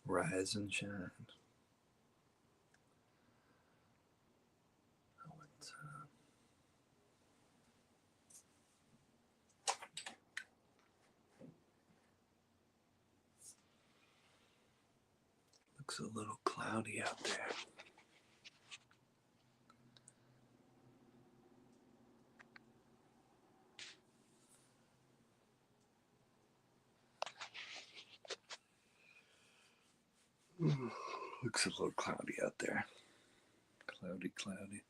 Rise and shine. Oh, looks a little cloudy out there. Looks a little cloudy out there. Cloudy, cloudy.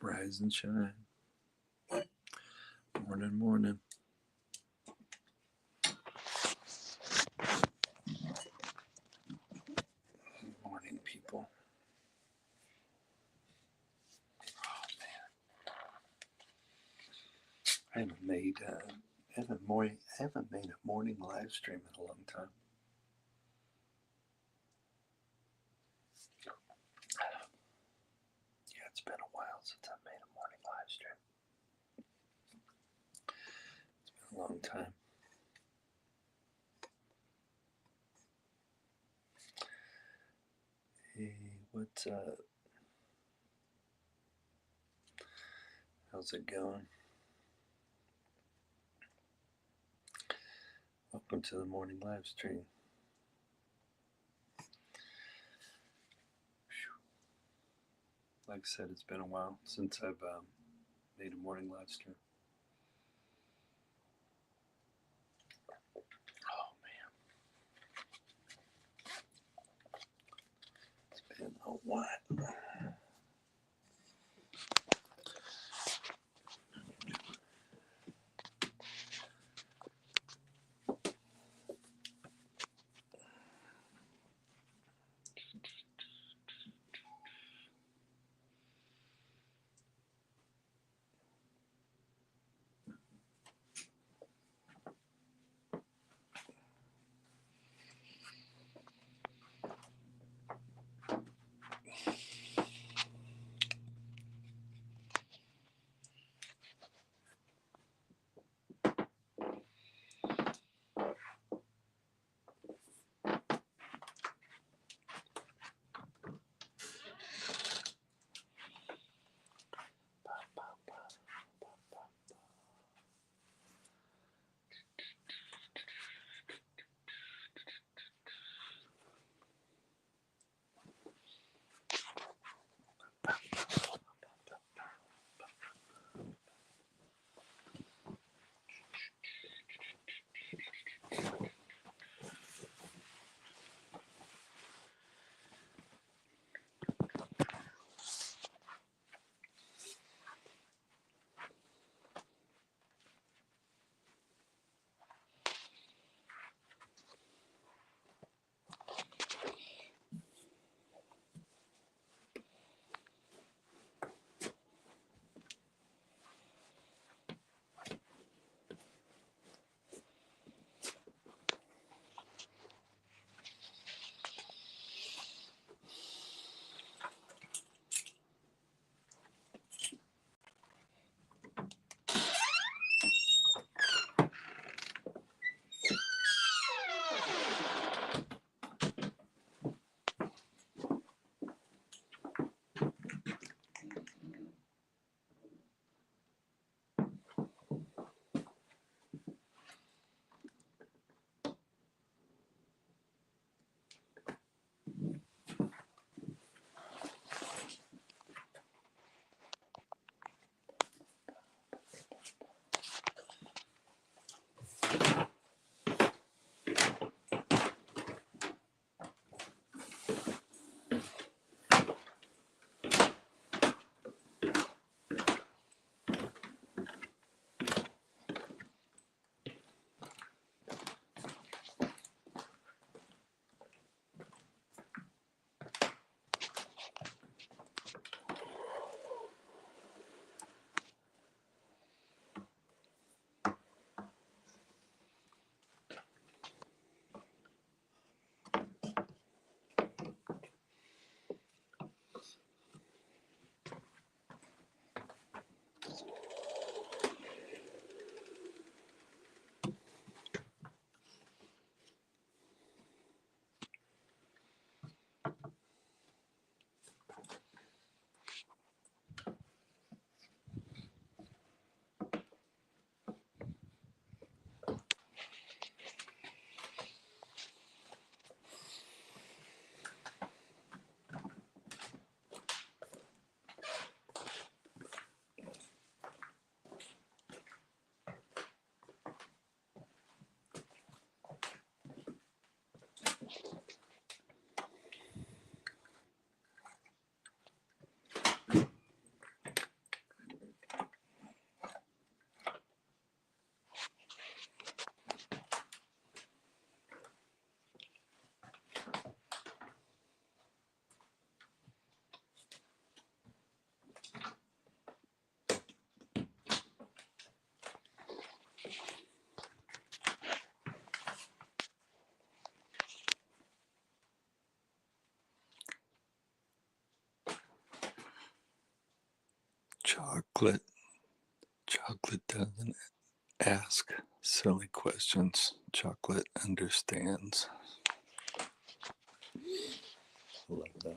Rise and shine. Morning, morning. Morning, people. Oh man, I haven't made a morning live stream in a long time. Yeah, it's been a while since I've made a morning live stream. It's been a long time. Hey, what's up? How's it going? Welcome to the morning live stream. Like I said, it's been a while since I've made a morning live stream. Oh man, it's been a while. chocolate. Chocolate doesn't ask silly questions. Chocolate understands. I love that.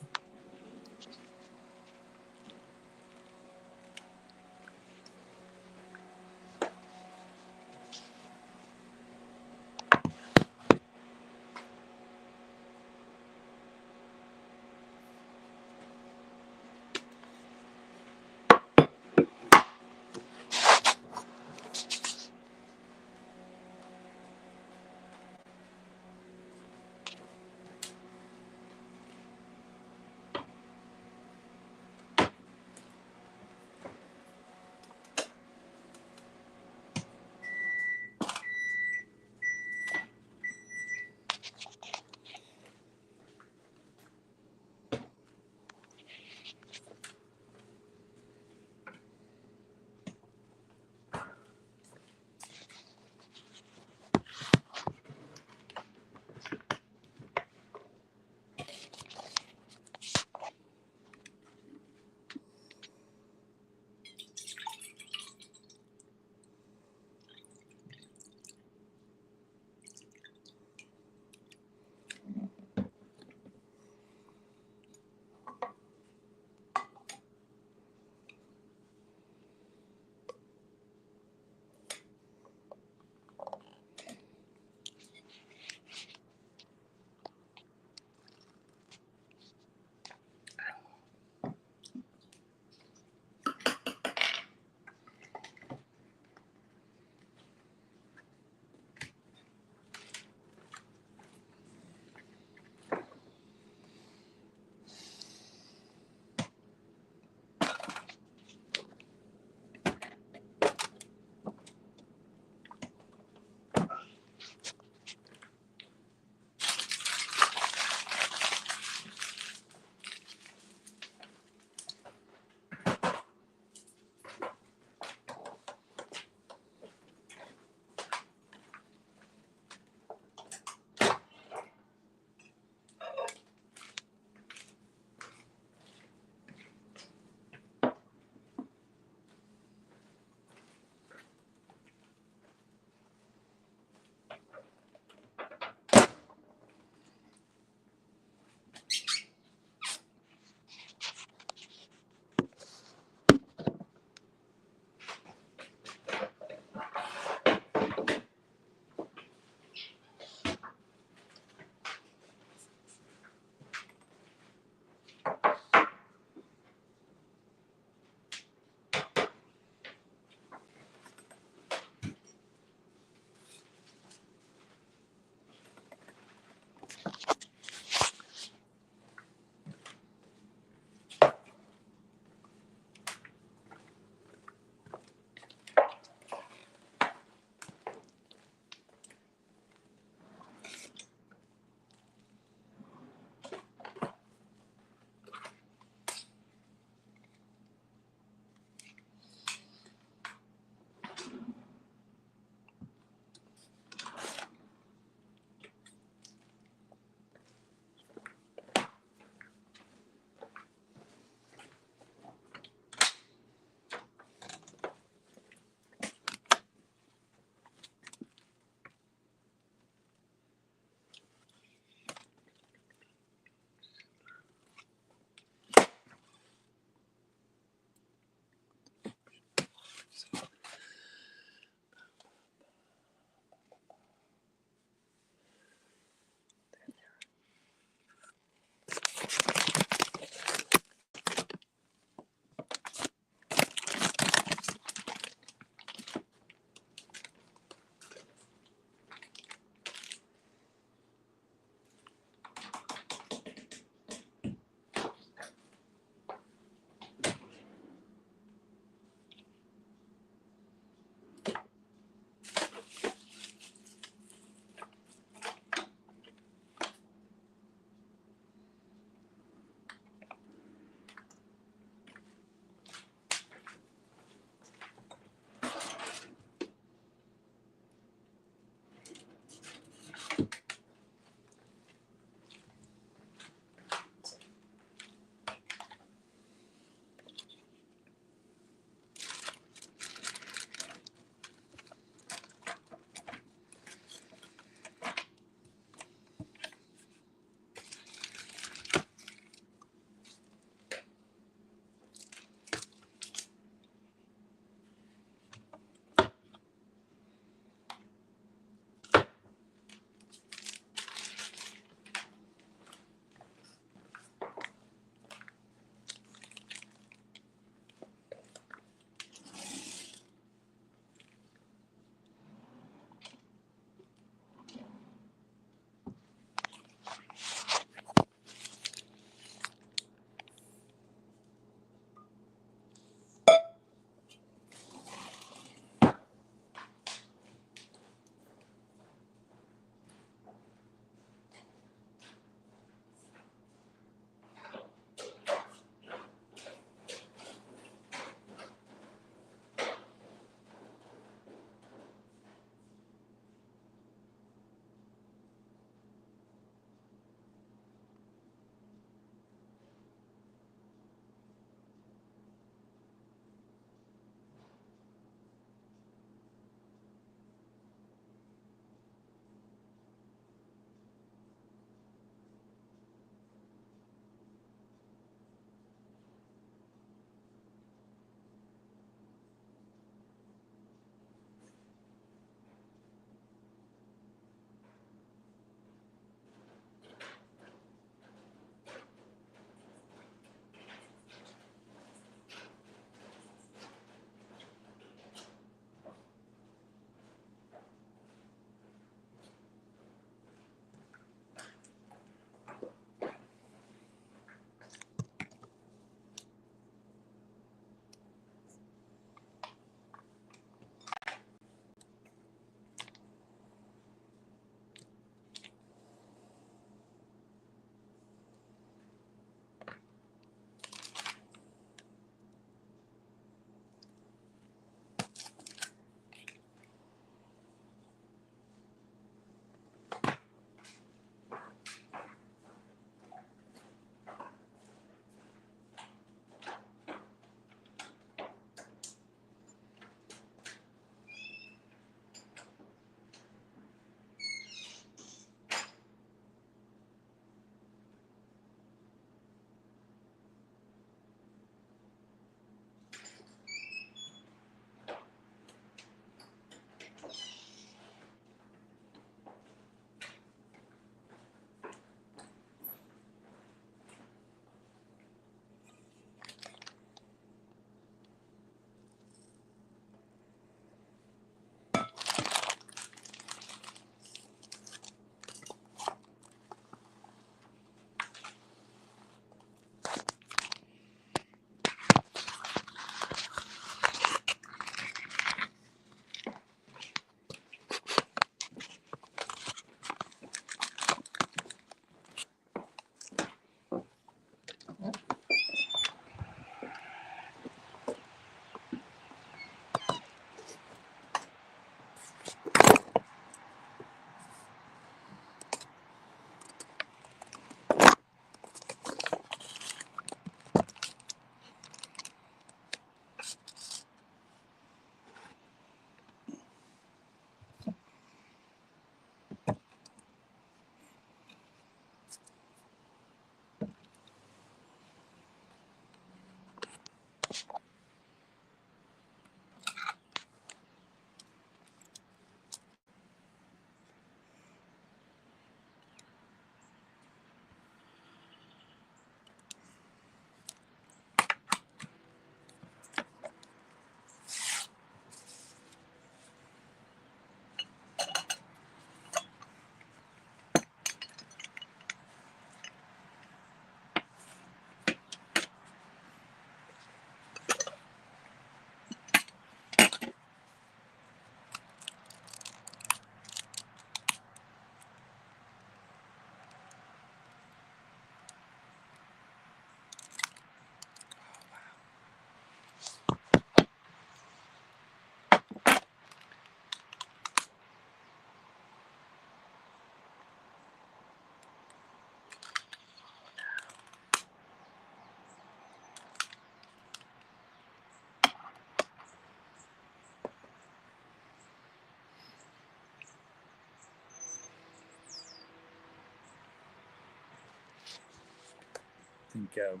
think,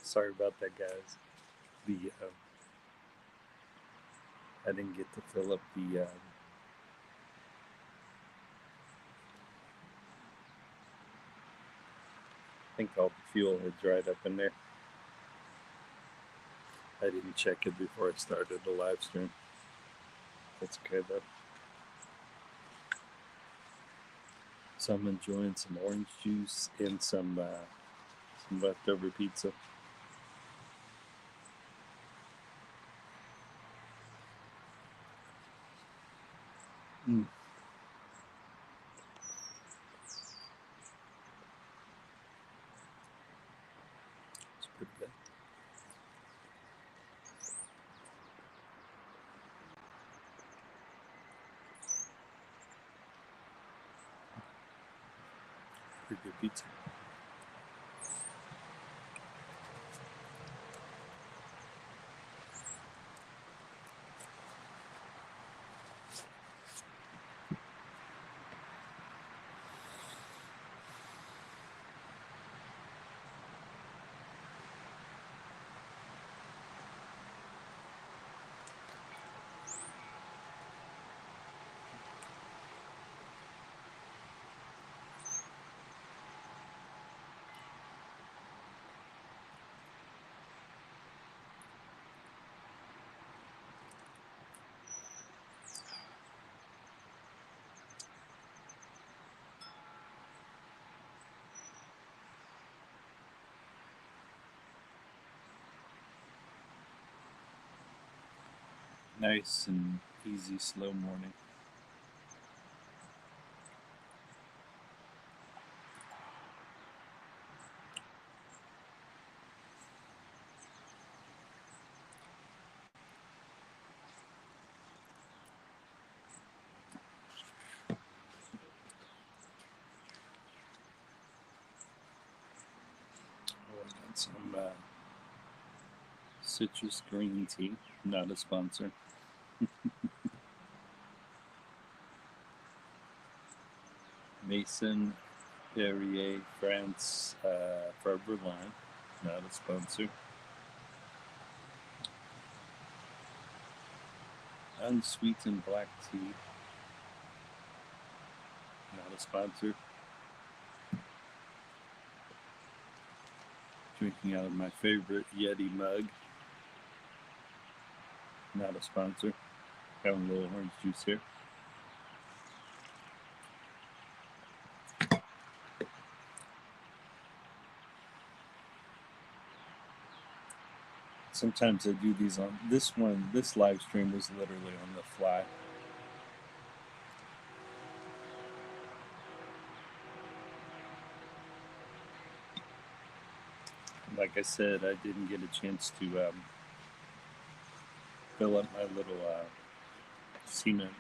sorry about that, guys. The I didn't get to fill up the. I think all the fuel had dried up in there. I didn't check it before I started the live stream. That's okay though. So I'm enjoying some orange juice and some leftover pizza. Mm. It's pretty good. Pretty good pizza. Nice and easy, slow morning. Oh, I got some citrus green tea. Not a sponsor. Mason Perrier France Forever Line. Not a sponsor. Unsweetened black tea. Not a sponsor. Drinking out of my favorite Yeti mug. Not a sponsor. Having a little orange juice here. Sometimes I do these on this one. This live stream was literally on the fly. Like I said, I didn't get a chance to fill up my little cement.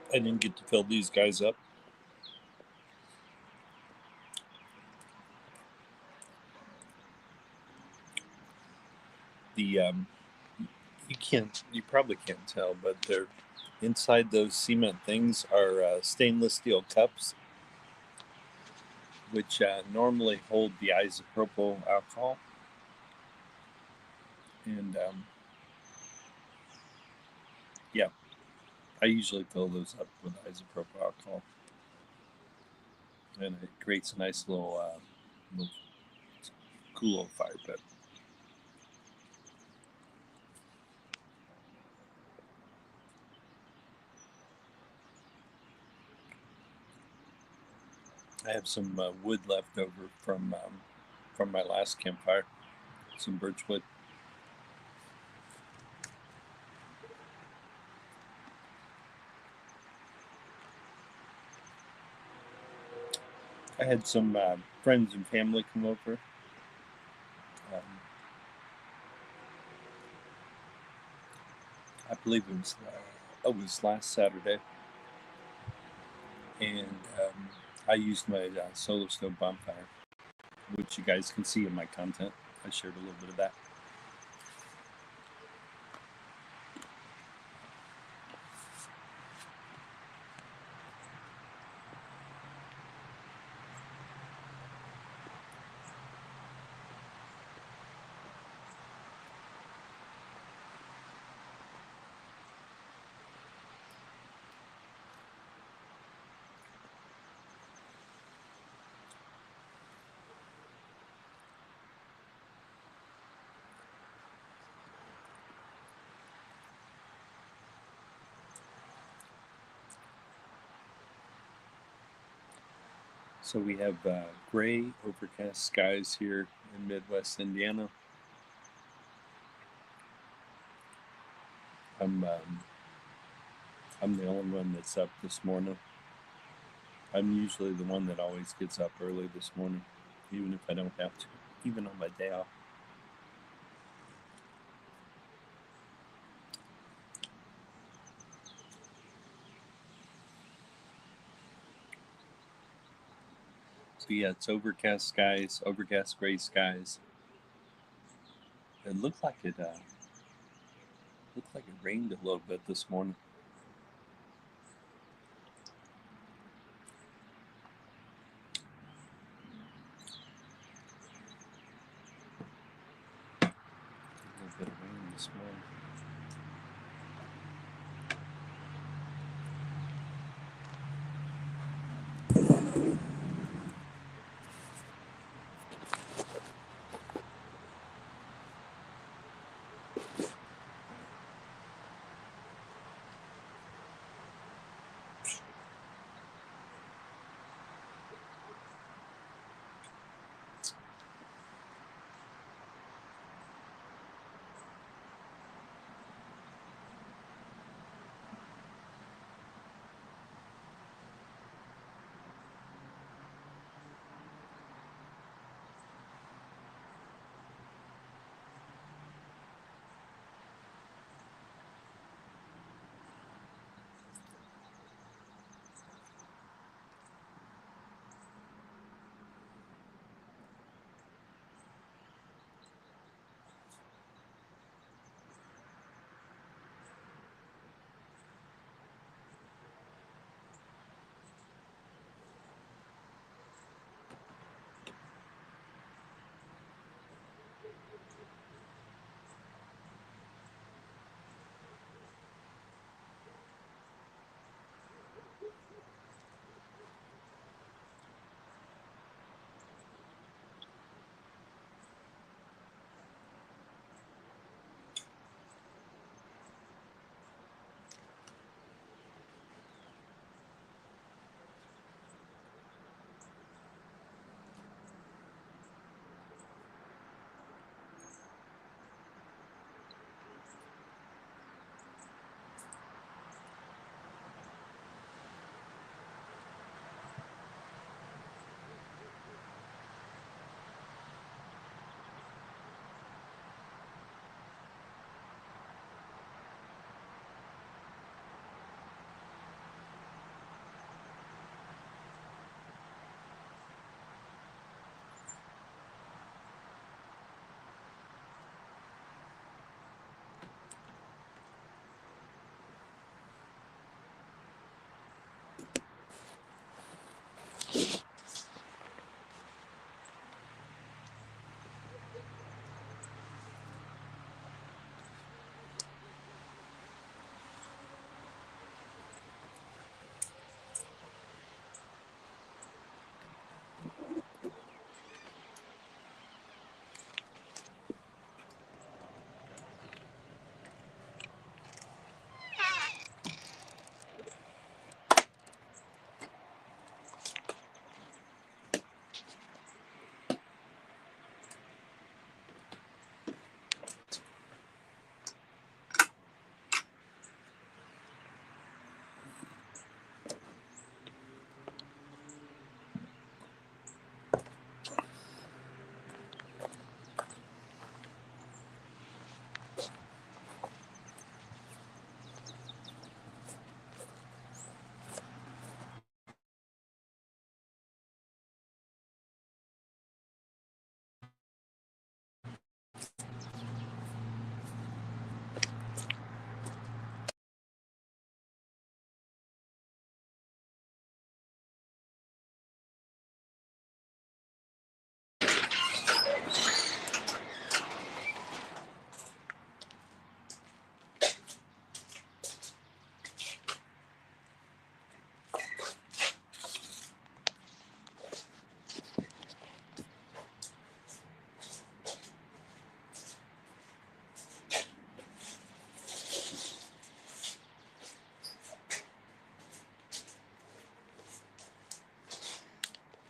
I didn't get to fill these guys up. The you probably can't tell, but they're inside those cement things are stainless steel cups, which normally hold the isopropyl alcohol, and yeah, I usually fill those up with isopropyl alcohol, and it creates a nice little cool little fire pit. I have some wood left over from my last campfire, some birch wood. I had some friends and family come over. I believe it was last Saturday, and I used my solo stove bonfire, which you guys can see in my content. I shared a little bit of that. So we have gray, overcast skies here in Midwest Indiana. I'm the only one that's up this morning. I'm usually the one that always gets up early this morning, even if I don't have to, even on my day off. So yeah, it's overcast skies, overcast gray skies. It looked like it rained a little bit this morning. A little bit of rain this morning.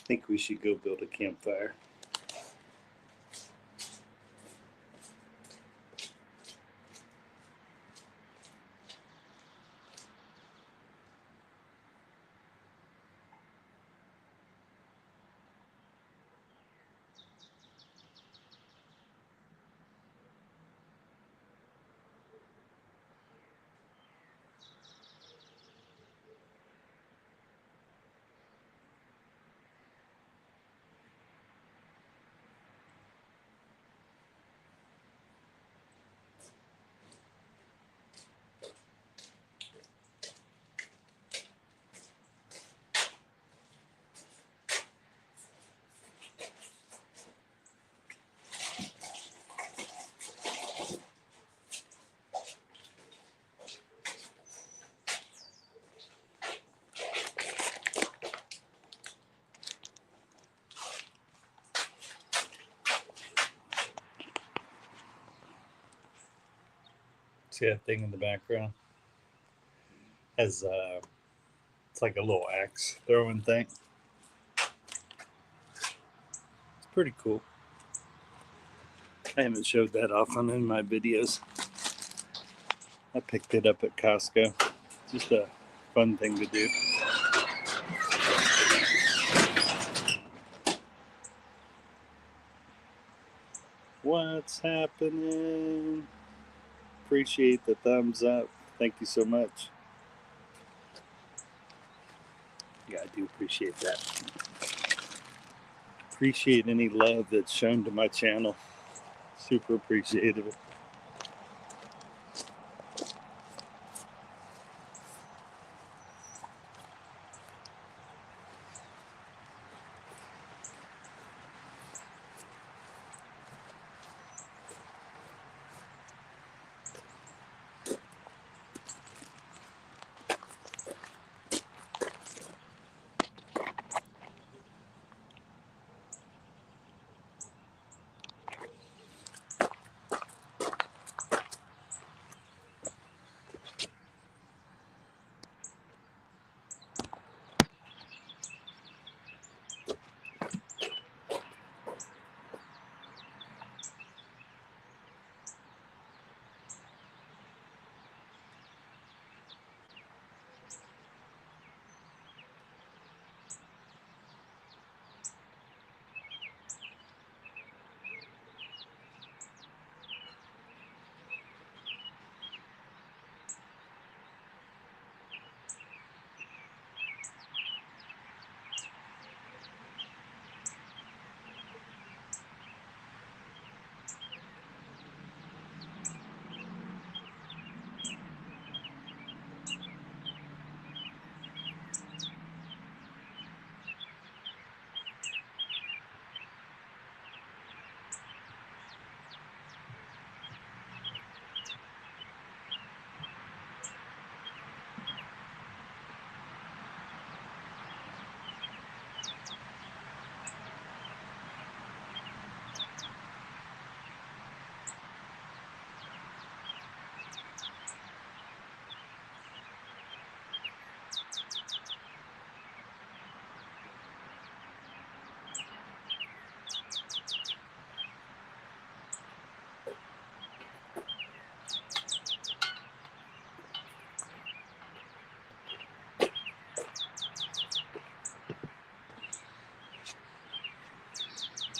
think we should go build a campfire. See that thing in the background? Has it's like a little axe throwing thing. It's pretty cool. I haven't showed that often in my videos. I picked it up at Costco. Just a fun thing to do. What's happening? Appreciate the thumbs up. Thank you so much. Yeah, I do appreciate that. Appreciate any love that's shown to my channel. Super appreciative.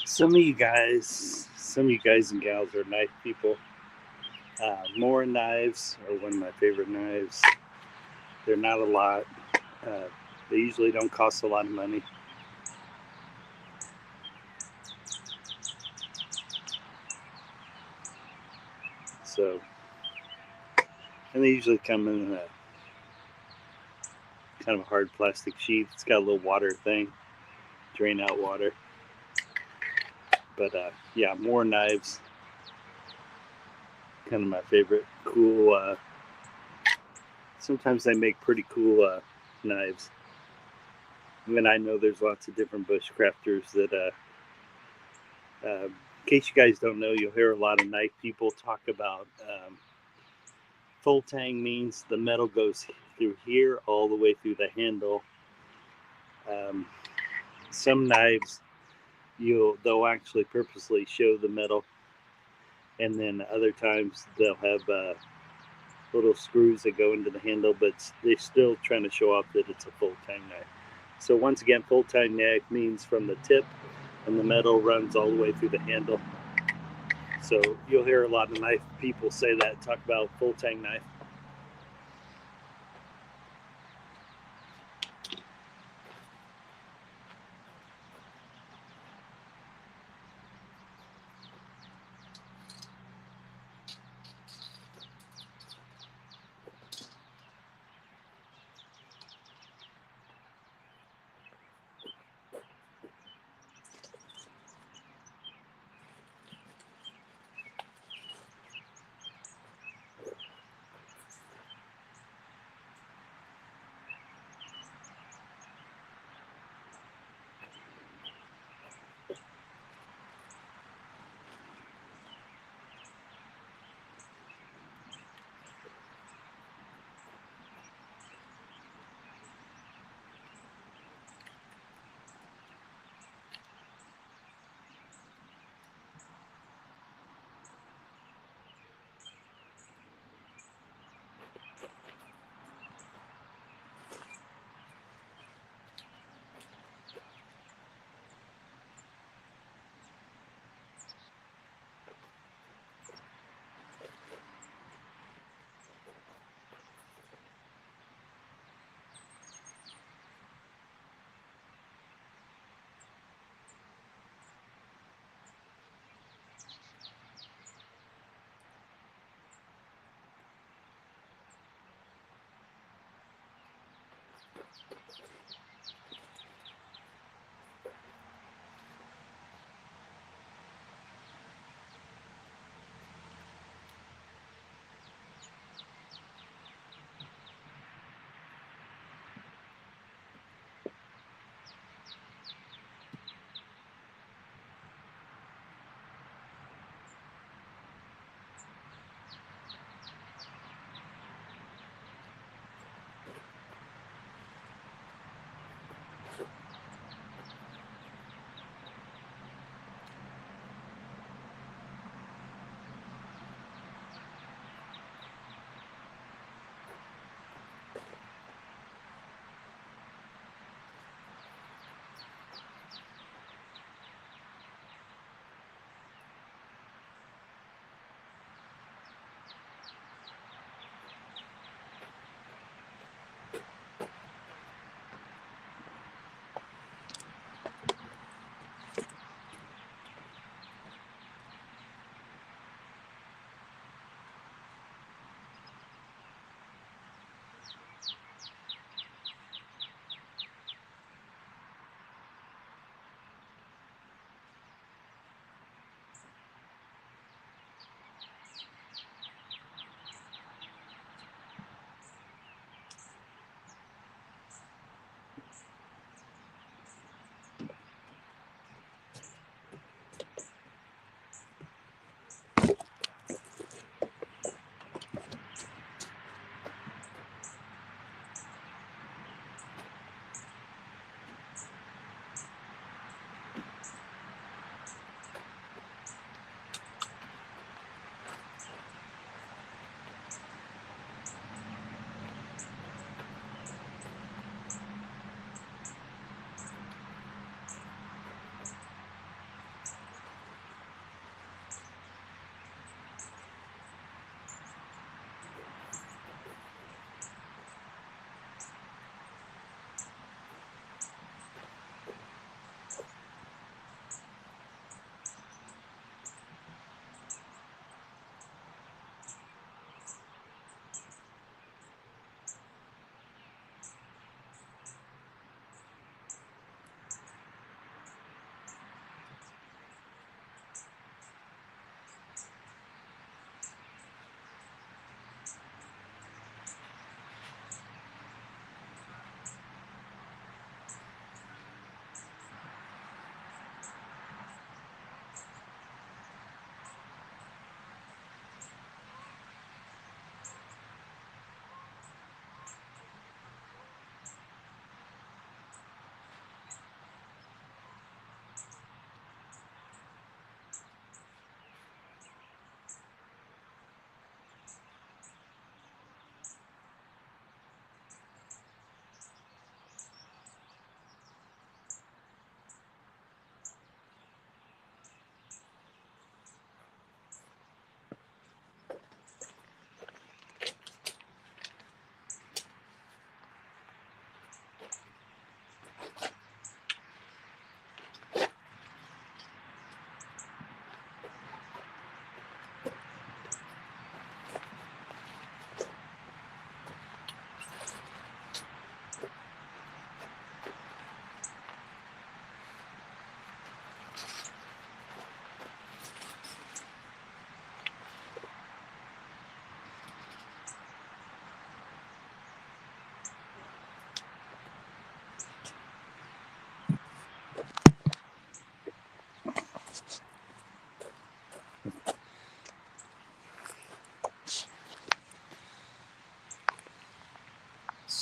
Some of you guys and gals are knife people. More knives are one of my favorite knives. They're not a lot. They usually don't cost a lot of money. So, and they usually come in a kind of a hard plastic sheath. It's got a little water thing, drain out water. But yeah, more knives. Kind of my favorite. Cool. Sometimes they make pretty cool knives. I mean, I know there's lots of different bushcrafters that, in case you guys don't know, you'll hear a lot of knife people talk about full tang means the metal goes through here all the way through the handle. some knives they'll actually purposely show the metal, and then other times they'll have little screws that go into the handle, but they're still trying to show off that it's a full tang knife. So once again, full tang knife means from the tip and the metal runs all the way through the handle. So you'll hear a lot of knife people say that, talk about full tang knife.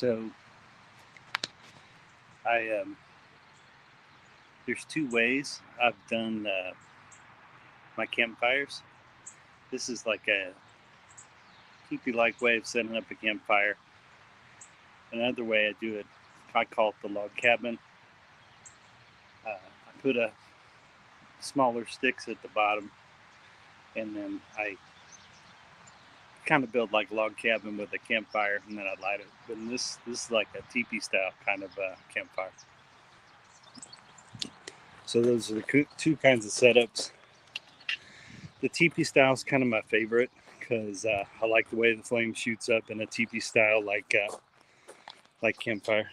So there's two ways I've done my campfires. This is like a teepee-like way of setting up a campfire. Another way I do it, I call it the log cabin. I put a smaller sticks at the bottom, and then I kind of build like a log cabin with a campfire, and then I light it. But this is like a teepee style kind of campfire. So those are the two kinds of setups. The teepee style is kind of my favorite because I like the way the flame shoots up in a teepee style like campfire.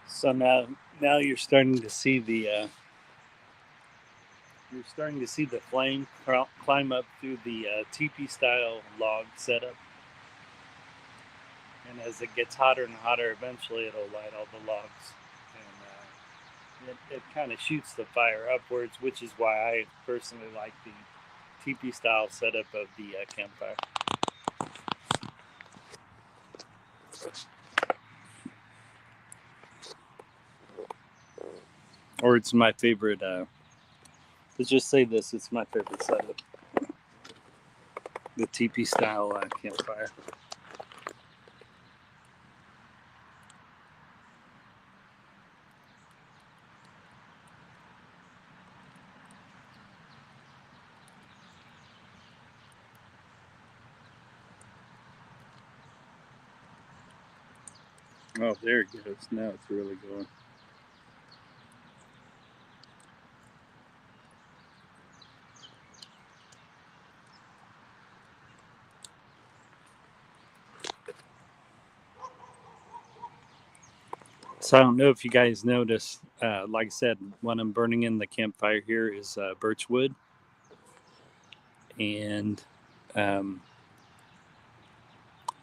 So now you're starting to see the flame climb up through the teepee style log setup, and as it gets hotter and hotter, eventually it'll light all the logs, and it kind of shoots the fire upwards, which is why I personally like the teepee style setup of the campfire. Or it's my favorite. Let's just say this: it's my favorite setup, the teepee style campfire. Oh, there it goes. Now it's really going. So I don't know if you guys notice, like I said, what I'm burning in the campfire here is birch wood. And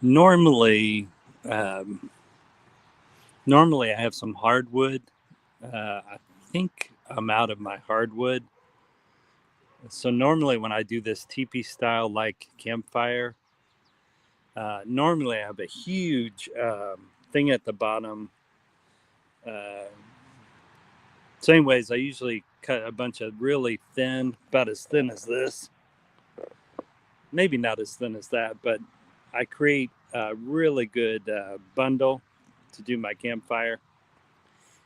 normally I have some hardwood. I think I'm out of my hardwood. So normally when I do this teepee style like campfire, normally I have a huge thing at the bottom. Same ways, I usually cut a bunch of really thin, about as thin as this. Maybe not as thin as that, but I create a really good bundle to do my campfire.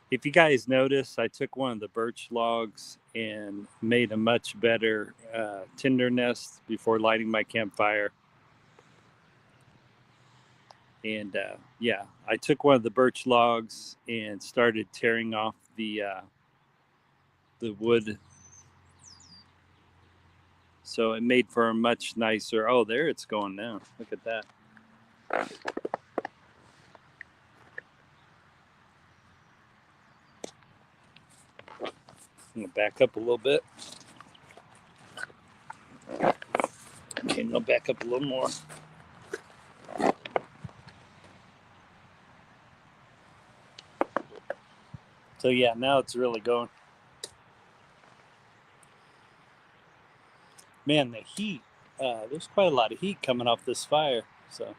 If you guys notice, I took one of the birch logs and made a much better tinder nest before lighting my campfire. And yeah, I took one of the birch logs and started tearing off the wood. So it made for a much nicer. Oh, there it's going now. Look at that. I'm gonna back up a little bit. Okay, I'll back up a little more. So yeah, now it's really going. Man, the heat. There's quite a lot of heat coming off this fire. So.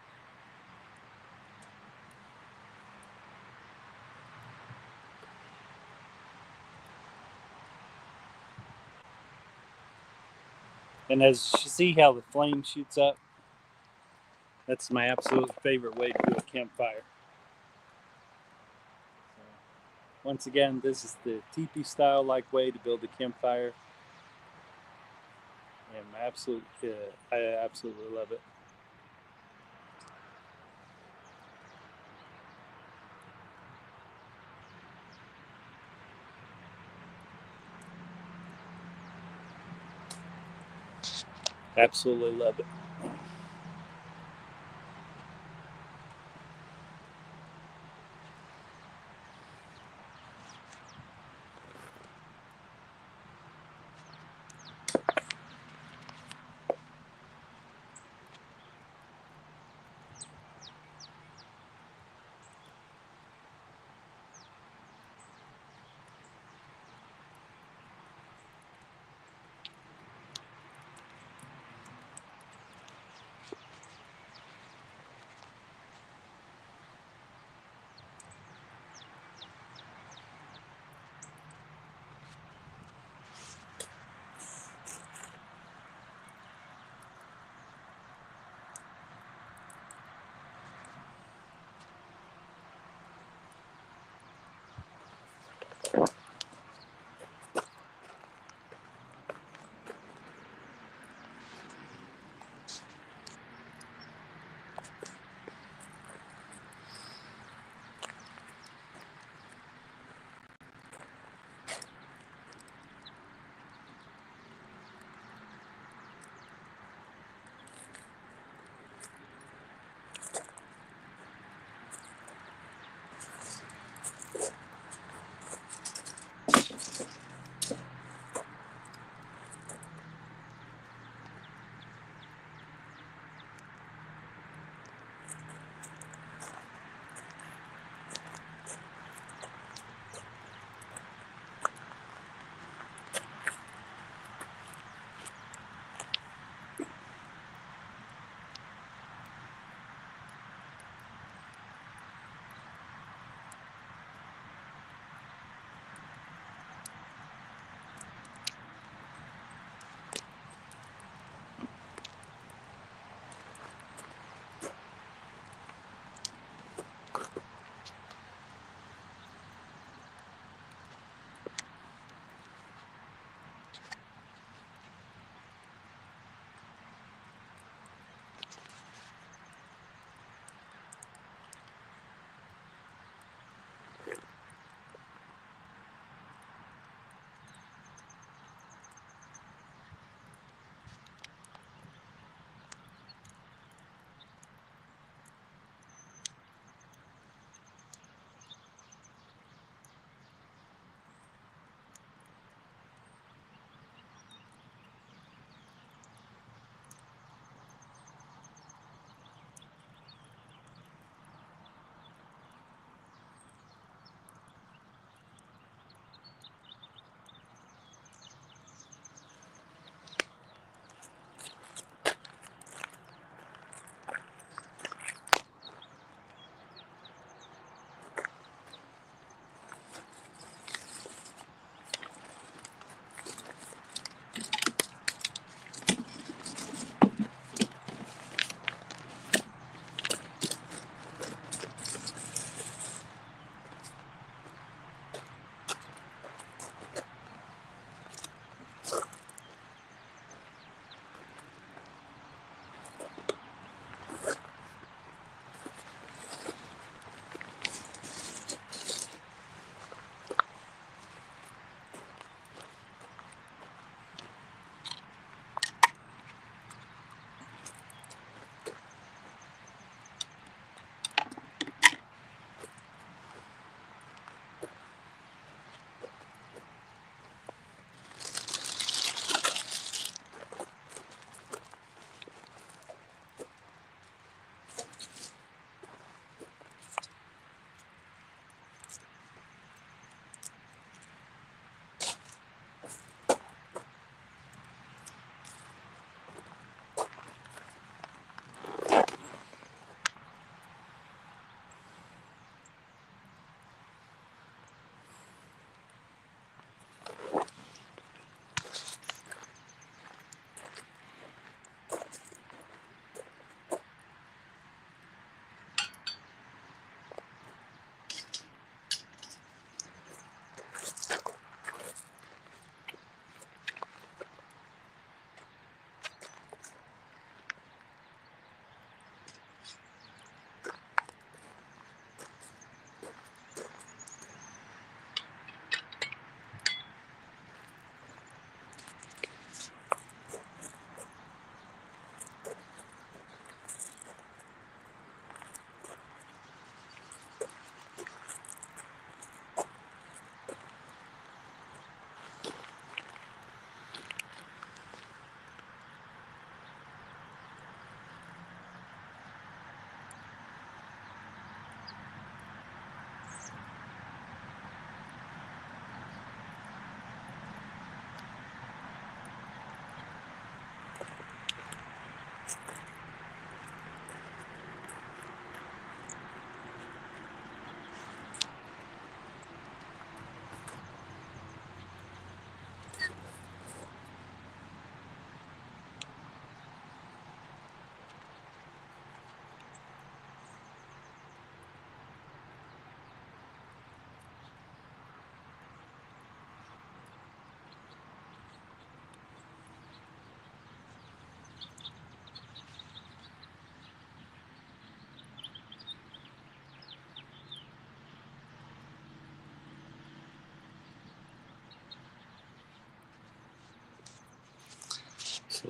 And as you see how the flame shoots up, that's my absolute favorite way to do a campfire. So, once again, this is the teepee style like way to build a campfire. And I absolutely love it. Absolutely love it.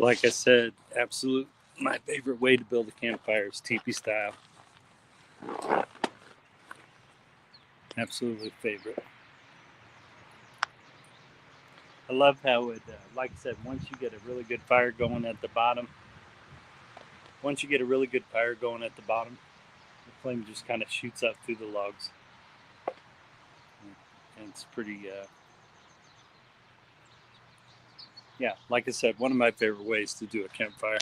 Like I said, my favorite way to build a campfire is teepee style. Absolutely favorite. I love how it, like I said, once you get a really good fire going at the bottom, the flame just kind of shoots up through the logs. And it's pretty, yeah, like I said, one of my favorite ways to do a campfire.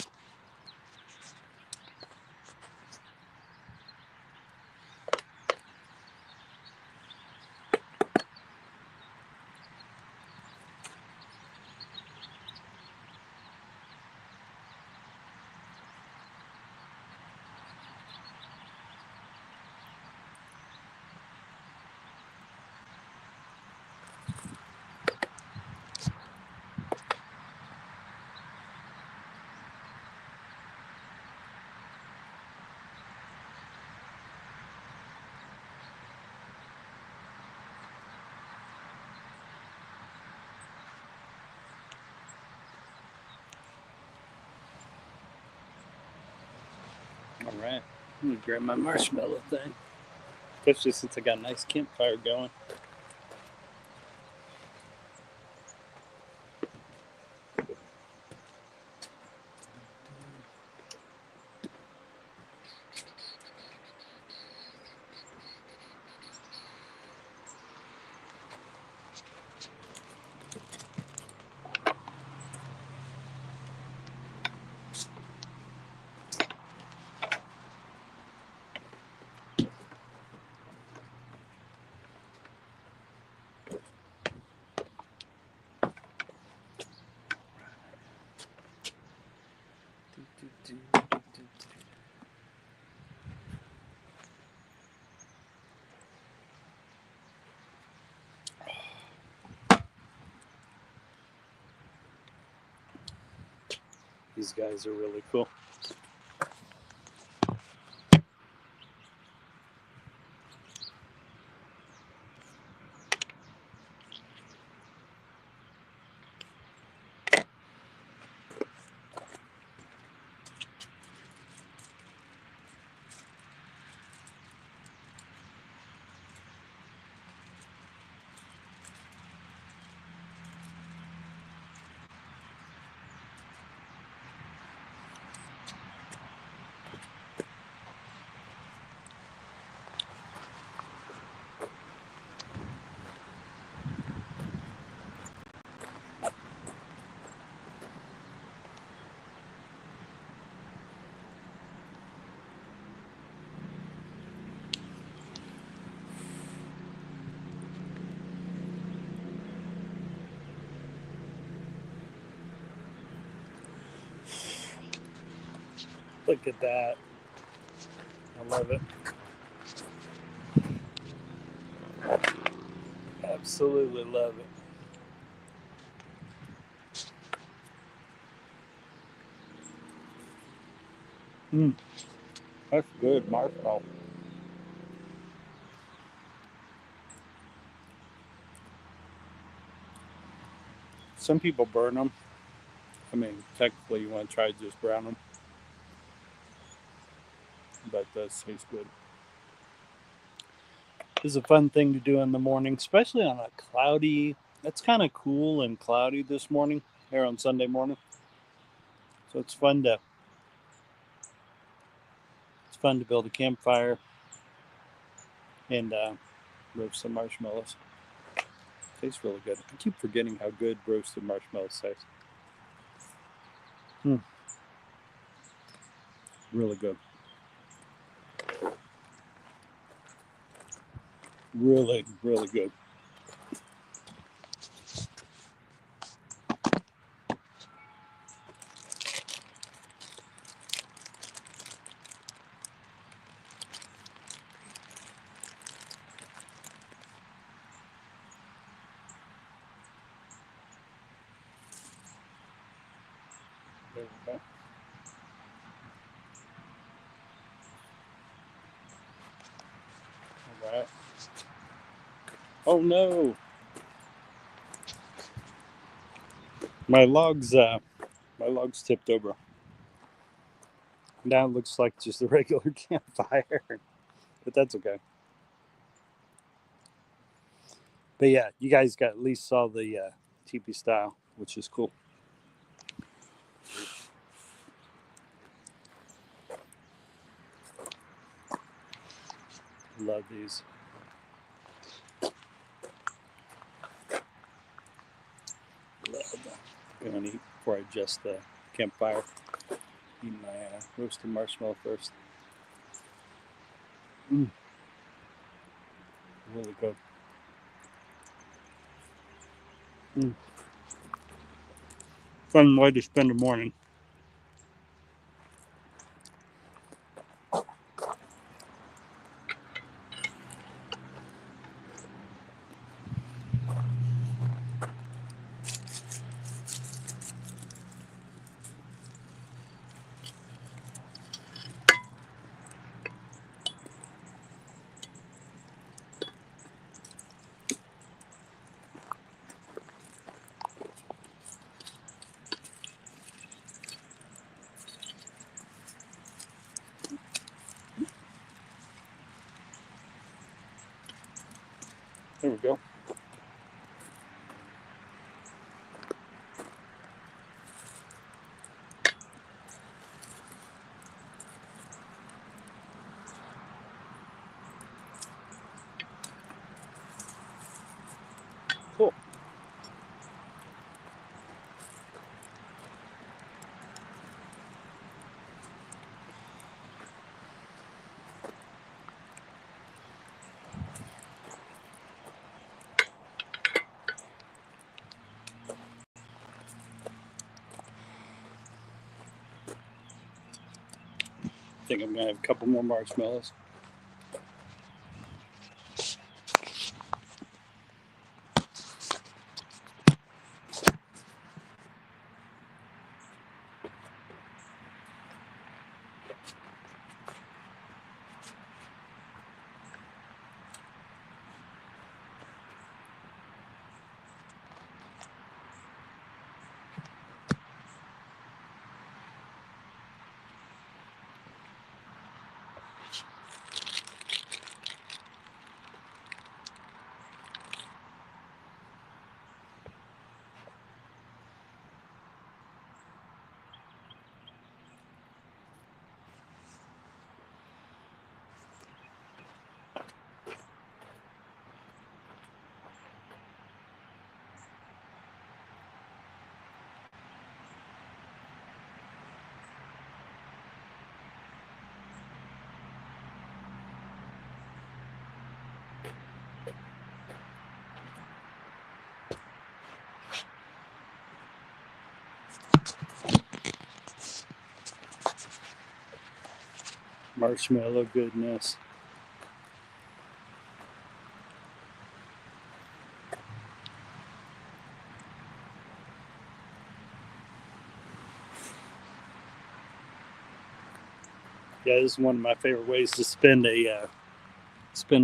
All right, I'm gonna grab my marshmallow thing, especially since I got a nice campfire going. These guys are really cool. Look at that. I love it. Absolutely love it. That's good marshmallow. Some people burn them. I mean, technically, you want to try to just brown them, but it does taste good. This is a fun thing to do in the morning, especially on a cloudy. It's kind of cool and cloudy this morning here on Sunday morning, so it's fun to build a campfire and roast some marshmallows. Tastes really good. I keep forgetting how good roasted marshmallows taste. Really good. Really, really good. There we go. All right. Oh no! My logs My log's tipped over. Now it looks like just a regular campfire, but that's okay. But yeah, you guys got at least saw the teepee style, which is cool. Love these. I'm gonna eat before I adjust the campfire. Eat my roasted marshmallow first. Really good. Fun way to spend the morning. There we go. Cool. I think I'm gonna have a couple more marshmallows. Marshmallow goodness. Yeah, this is one of my favorite ways to spend a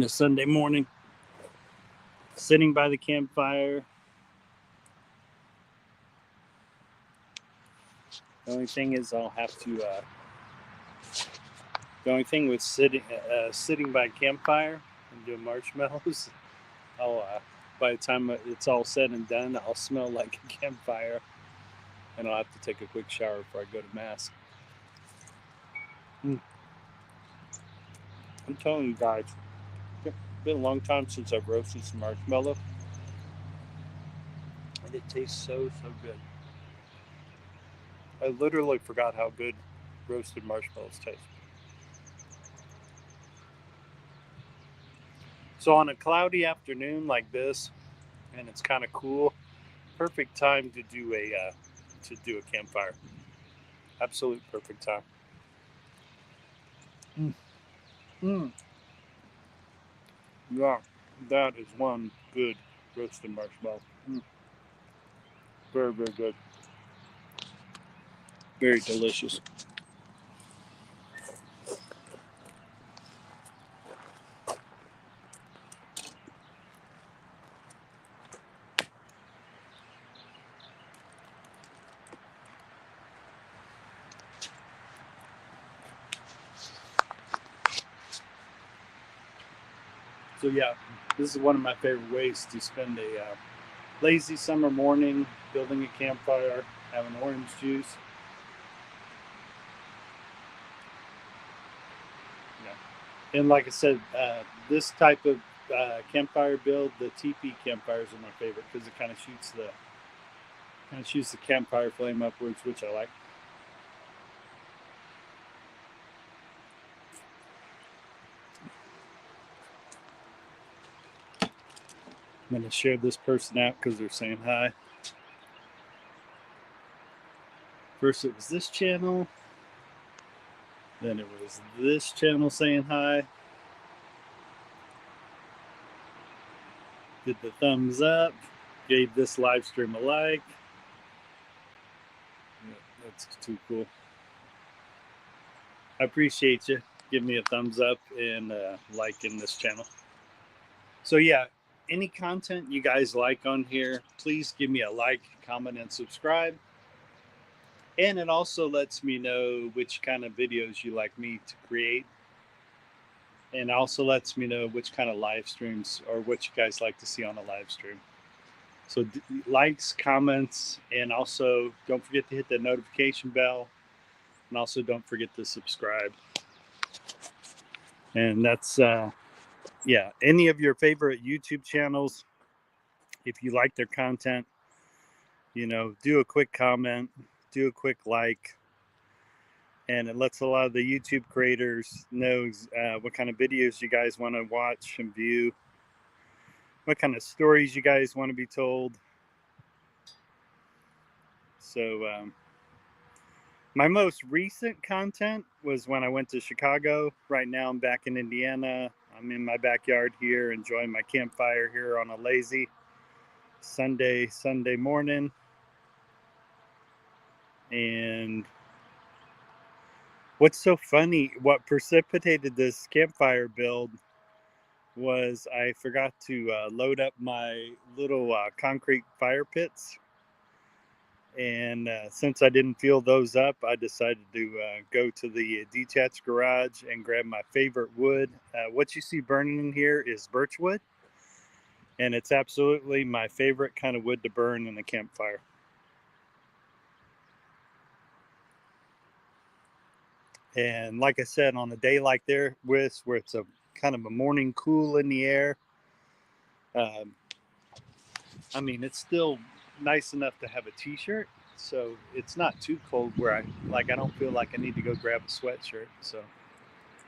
Sunday morning. Sitting by the campfire. The only thing is, I'll have to. The only thing with sitting by a campfire and doing marshmallows, I'll by the time it's all said and done, I'll smell like a campfire, and I'll have to take a quick shower before I go to mass. I'm telling you guys, it's been a long time since I've roasted some marshmallow, and it tastes so good. I literally forgot how good roasted marshmallows taste. So on a cloudy afternoon like this, and it's kind of cool, perfect time to do a campfire. Absolute perfect time. Yeah, that is one good roasted marshmallow. Very good. Very delicious. So yeah, this is one of my favorite ways to spend a lazy summer morning, building a campfire, having orange juice. Yeah. And like I said, this type of campfire build, the TP campfires are my favorite because it kind of shoots the campfire flame upwards, which I like. I'm going to share this person out because they're saying hi. First it was this channel, then it was this channel saying hi. Did the thumbs up, gave this live stream a like. Yeah, that's too cool. I appreciate you. Give me a thumbs up and liking this channel. So yeah, any content you guys like on here, please give me a like, comment, and subscribe. And it also lets me know which kind of videos you like me to create. And also lets me know which kind of live streams or what you guys like to see on a live stream. So likes, comments, and also don't forget to hit the notification bell. And also don't forget to subscribe. And that's, yeah, any of your favorite YouTube channels, if you like their content, you know, do a quick comment, do a quick like, and it lets a lot of the YouTube creators know what kind of videos you guys want to watch and view, what kind of stories you guys want to be told. So my most recent content was when I went to Chicago. Right now I'm back in Indiana. I'm in my backyard here, enjoying my campfire here on a lazy Sunday morning. And what's so funny, what precipitated this campfire build was I forgot to load up my little concrete fire pits. And since I didn't fill those up, I decided to go to the detached garage and grab my favorite wood. What you see burning in here is birch wood. And it's absolutely my favorite kind of wood to burn in a campfire. And like I said, on a day like this, where it's a kind of a morning cool in the air, I mean, it's still nice enough to have a t-shirt, so it's not too cold where I don't feel like I need to go grab a sweatshirt. So,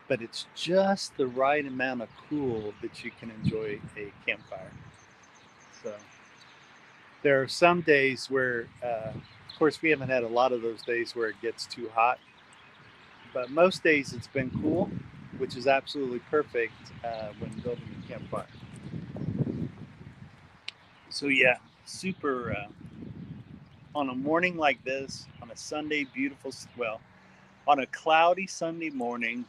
but it's just the right amount of cool that you can enjoy a campfire. So there are some days where, of course, we haven't had a lot of those days where it gets too hot, but most days it's been cool, which is absolutely perfect when building a campfire. So yeah, super. On a morning like this, on a Sunday, on a cloudy Sunday morning,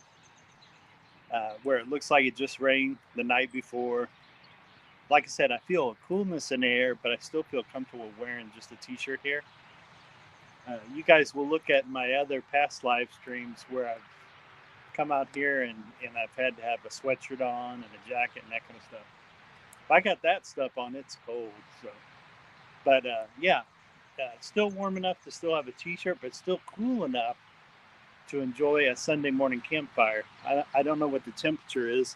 where it looks like it just rained the night before. Like I said, I feel a coolness in the air, but I still feel comfortable wearing just a t-shirt here. You guys will look at my other past live streams where I've come out here and I've had to have a sweatshirt on and a jacket and that kind of stuff. If I got that stuff on, it's cold. So, but yeah, still warm enough to still have a t-shirt, but still cool enough to enjoy a Sunday morning campfire. I don't know what the temperature is,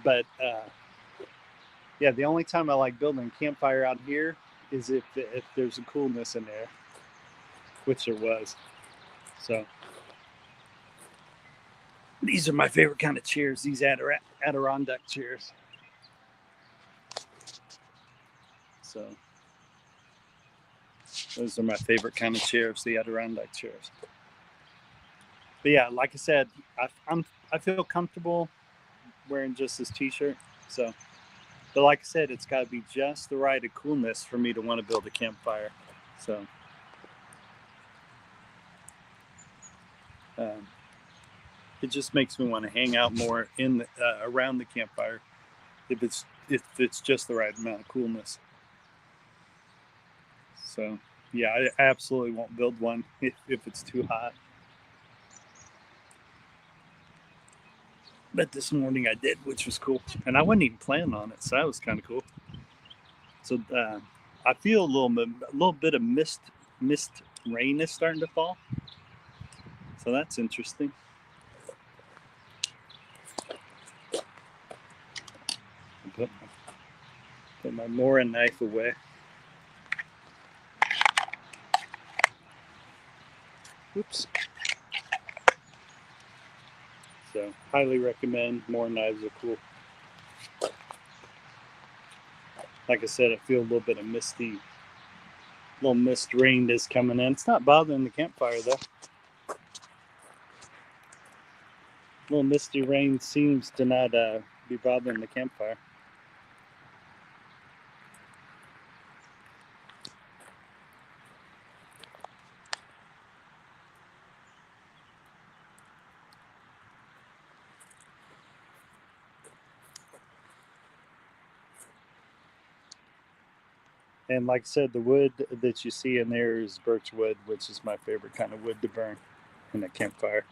but yeah, the only time I like building a campfire out here is if there's a coolness in there, which there was. So these are my favorite kind of chairs, these Adirondack chairs. So those are my favorite kind of chairs, the Adirondack chairs. But yeah, like I said, I feel comfortable wearing just this t-shirt. So, but like I said, it's got to be just the right of coolness for me to want to build a campfire. So, it just makes me want to hang out more in around the campfire if it's just the right amount of coolness. So, yeah, I absolutely won't build one if it's too hot. But this morning I did, which was cool. And I wasn't even planning on it, so that was kind of cool. So I feel a little bit of mist rain is starting to fall. So that's interesting. Put my Mora knife away. Oops. So highly recommend. Mora knives are cool. Like I said, I feel a little bit of little mist rain is coming in. It's not bothering the campfire though. Little misty rain seems to not be bothering the campfire. And like I said, the wood that you see in there is birch wood, which is my favorite kind of wood to burn in a campfire.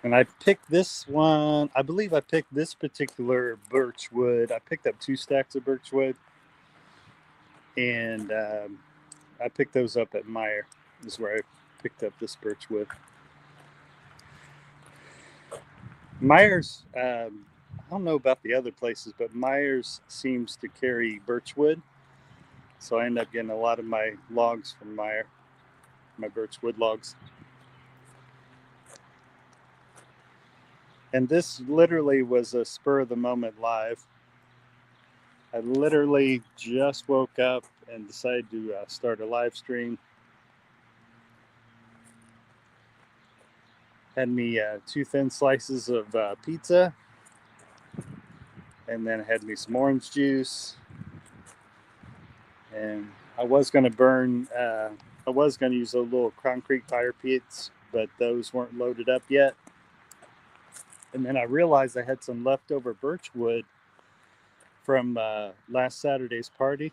And I picked this one, I believe I picked this particular birch wood. I picked up 2 stacks of birch wood. And I picked those up at Meyer. This is where I picked up this birch wood. Myers, I don't know about the other places, but Myers seems to carry birch wood. So I end up getting a lot of my logs from Meyer, my birch wood logs. And this literally was a spur of the moment live. I literally just woke up and decided to start a live stream. Had me 2 thin slices of pizza, and then I had me some orange juice. And I was going to burn, I was going to use a little concrete fire pits, but those weren't loaded up yet. And then I realized I had some leftover birch wood from last Saturday's party.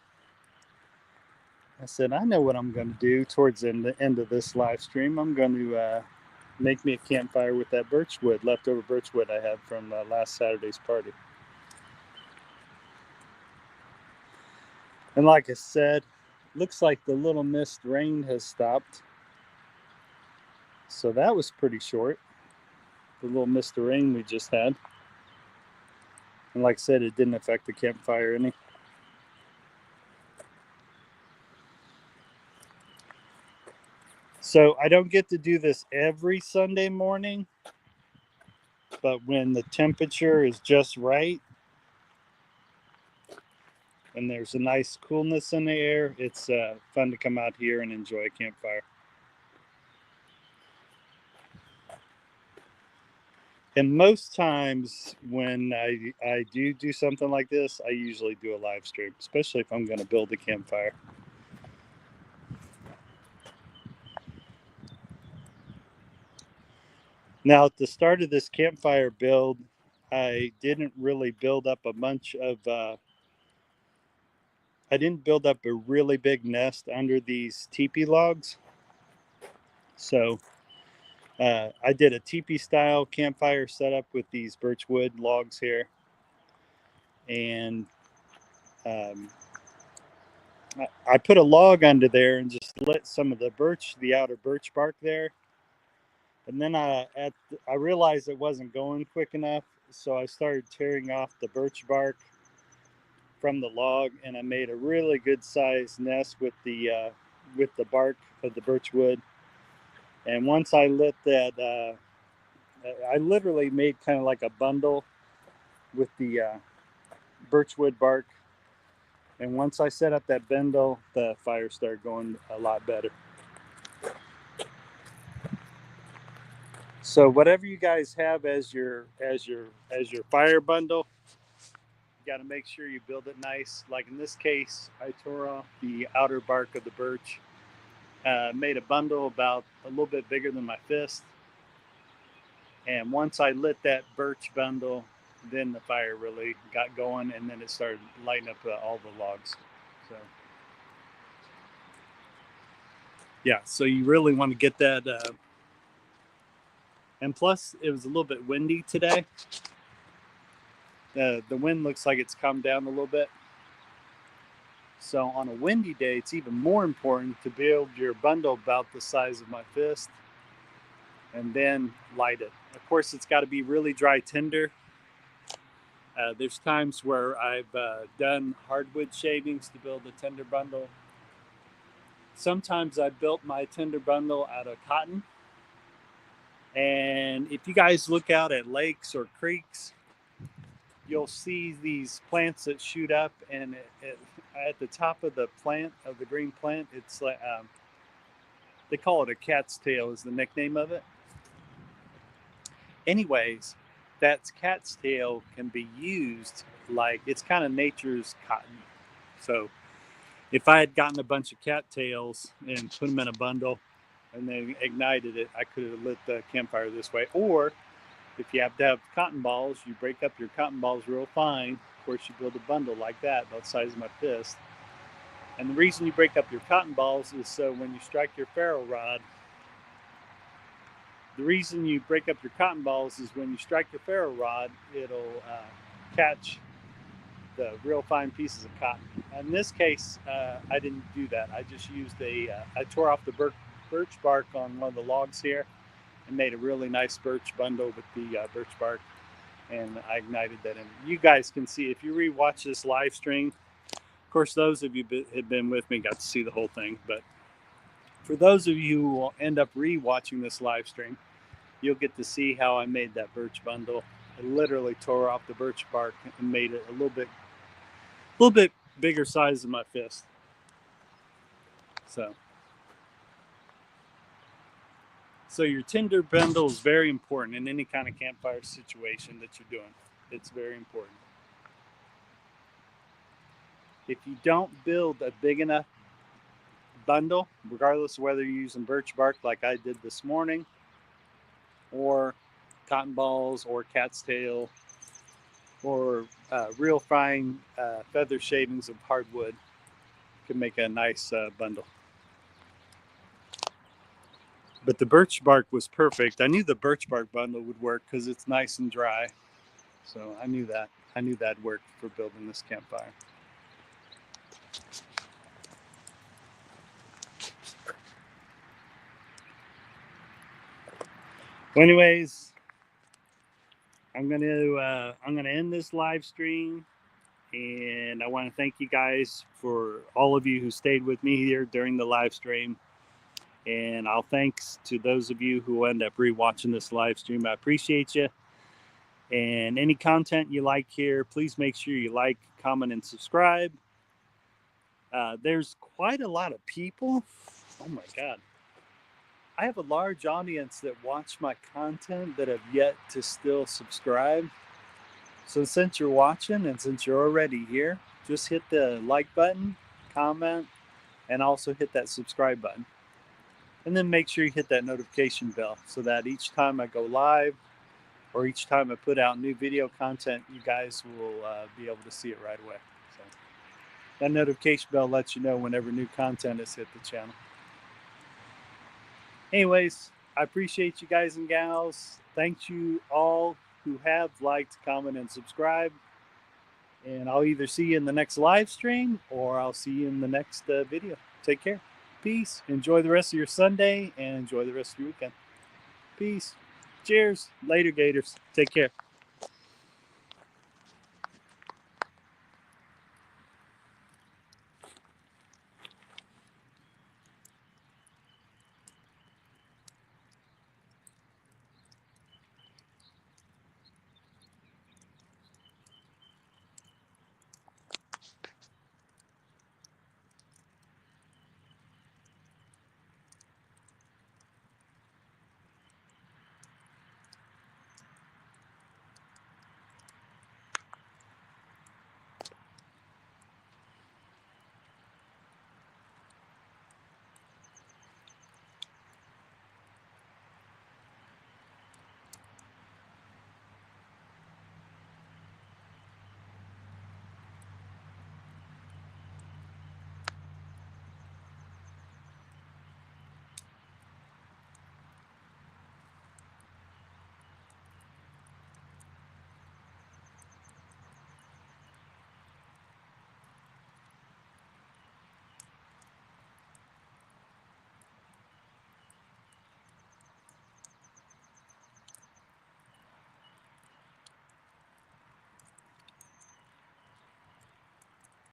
I said, I know what I'm going to do towards the end of this live stream. I'm going to make me a campfire with that birch wood, leftover birch wood I had from last Saturday's party. And like I said, looks like the little mist rain has stopped. So that was pretty short, the little mist of rain we just had. And like I said, it didn't affect the campfire any. So I don't get to do this every Sunday morning, but when the temperature is just right and there's a nice coolness in the air, it's fun to come out here and enjoy a campfire. And most times when I do something like this, I usually do a live stream, especially if I'm going to build a campfire. Now, at the start of this campfire build, I didn't really build up a bunch of, I didn't build up a really big nest under these teepee logs. So I did a teepee style campfire setup with these birch wood logs here. And I put a log under there and just lit some of the outer birch bark there. And then I realized it wasn't going quick enough. So I started tearing off the birch bark from the log, and I made a really good sized nest with the bark of the birch wood. And once I lit that, I literally made kind of like a bundle with the birchwood bark. And once I set up that bundle, the fire started going a lot better. So whatever you guys have as your fire bundle, you got to make sure you build it nice. Like in this case, I tore off the outer bark of the birch, made a bundle about a little bit bigger than my fist. And once I lit that birch bundle, then the fire really got going, and then it started lighting up all the logs. So yeah, so you really want to get that. And plus, it was a little bit windy today. The wind looks like it's calmed down a little bit. So on a windy day, it's even more important to build your bundle about the size of my fist and then light it. Of course, it's got to be really dry tinder. There's times where I've done hardwood shavings to build a tinder bundle. Sometimes I built my tinder bundle out of cotton. And if you guys look out at lakes or creeks, you'll see these plants that shoot up, and at the top of the plant, of the green plant, it's like they call it a cat's tail is the nickname of it. Anyways, that cat's tail can be used like it's kind of nature's cotton. So if I had gotten a bunch of cattails and put them in a bundle and then ignited it, I could have lit the campfire this way. Or if you have to have cotton balls, you break up your cotton balls real fine. Of course, you build a bundle like that, about the size of my fist. And the reason you break up your cotton balls is so when you strike your ferro rod, the reason you break up your cotton balls is when you strike your ferro rod, it'll catch the real fine pieces of cotton. In this case, I didn't do that. I just used I tore off the birch bark on one of the logs here and made a really nice birch bundle with the birch bark, and I ignited that in. You guys can see, if you rewatch this live stream, of course, those of you who have been with me got to see the whole thing, but for those of you who will end up rewatching this live stream, you'll get to see how I made that birch bundle. I literally tore off the birch bark and made it a little bit bigger size than my fist. So your tinder bundle is very important in any kind of campfire situation that you're doing. It's very important. If you don't build a big enough bundle, regardless of whether you're using birch bark like I did this morning, or cotton balls, or cat's tail, or real fine feather shavings of hardwood, can make a nice bundle. But the birch bark was perfect. I knew the birch bark bundle would work because it's nice and dry. So I knew that'd work for building this campfire. Well, anyways, I'm gonna end this live stream, and I want to thank you guys for all of you who stayed with me here during the live stream. And I'll thanks to those of you who end up rewatching this live stream. I appreciate you. And any content you like here, please make sure you like, comment, and subscribe. There's quite a lot of people. Oh my God. I have a large audience that watch my content that have yet to still subscribe. So since you're watching and since you're already here, just hit the like button, comment, and also hit that subscribe button. And then make sure you hit that notification bell so that each time I go live or each time I put out new video content, you guys will be able to see it right away. So that notification bell lets you know whenever new content has hit the channel. Anyways, I appreciate you guys and gals. Thank you all who have liked, comment, and subscribed. And I'll either see you in the next live stream or I'll see you in the next video. Take care. Peace. Enjoy the rest of your Sunday and enjoy the rest of your weekend. Peace. Cheers. Later, Gators. Take care.